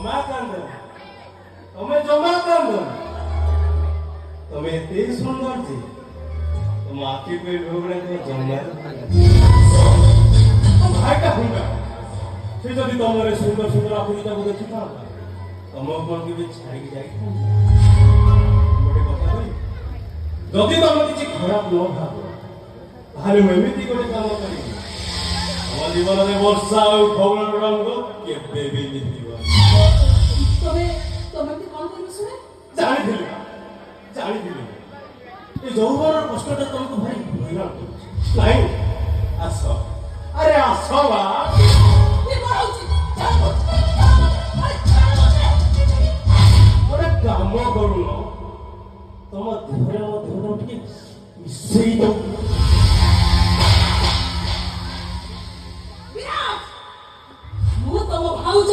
ଜମା କାନ୍ଦ ତମେ ଜମା କାନ୍ଦ ତମେ ଏତେ ସୁନ୍ଦର ଯେ ତମ ଆଖିକୁ ଢୋକଣା ଜମା ଭାଇଟା ହୁଙ୍ଗା ସେ ଯଦି ତମର ସୁନ୍ଦର ସୁନ୍ଦର ଆପୁରିତାକୁ ଦେଖିଥାନ୍ତା ତମ କଣ କେବେ ଛାଡ଼ିକି ଯାଇଥାନ୍ତା ଗୋଟେ କଥା କହିବି ଯଦି ତମେ କିଛି ଖରାପ ନ ଭାବ ତାହେଲେ ମୁଁ ଏମିତି ଗୋଟେ କାମ କରିବି ଆମ ଜୀବନରେ ବର୍ଷା ଆଉ ଫଗୁଣର ରଙ୍ଗ କେବେ ବି ମିଶିବ ଜାଣିଥିଲି ଏ ଯୌବନର କଷ୍ଟଟା ତମକୁ ଭାରି ହଇରାଣ କରୁଛି ନାଇଁ ଆସ ଆରେ ଆସ ବା ଗୋଟେ କାମ କରୁନ ତମ ଦେହରେ ମୋ ଦେହଟା ଟିକେ ମିଶେଇ ଦଉ ମୁଁ ତମ ଭାଉଜ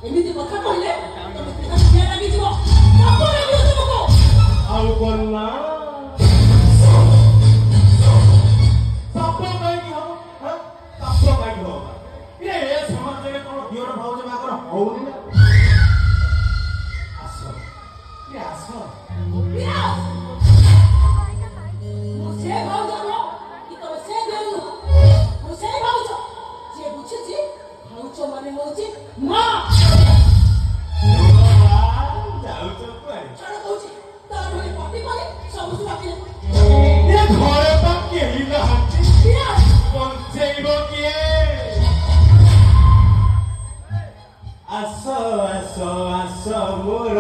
ଏମିତି କଥା କହିଲେ ଲାଗିଯିବ ଆଉ କଣ ନା ସାପ କାହିଁକି ହବ ସାପ କାହିଁକି ହବ ଏ ସମାଜରେ କଣ ଦିଅର ଭାଉଜ ବାହାଘର ହଉନି ନା ଆସ ଆସ ମୁଁ ସେ ଭାଉଜ ନୁହଁ କି ତମେ ସେ ଦେଉ ମୁଁ ସେ ଭାଉଜ ଯିଏ ବୁଝୁଛି ଭାଉଜ ମାନେ ହଉଛି ମା ଯାଉଛ କୁଆଡେ ଛାଡ କହୁଛି ତାର ଭଳି ପଟି କଲେ ସବୁ ରଖିଲେ ଏ ଘରେ ତ କେହି ନାହାନ୍ତି ବଞ୍ଚେଇବ କିଏ ଆସ ଆସ ଆସ ମୋର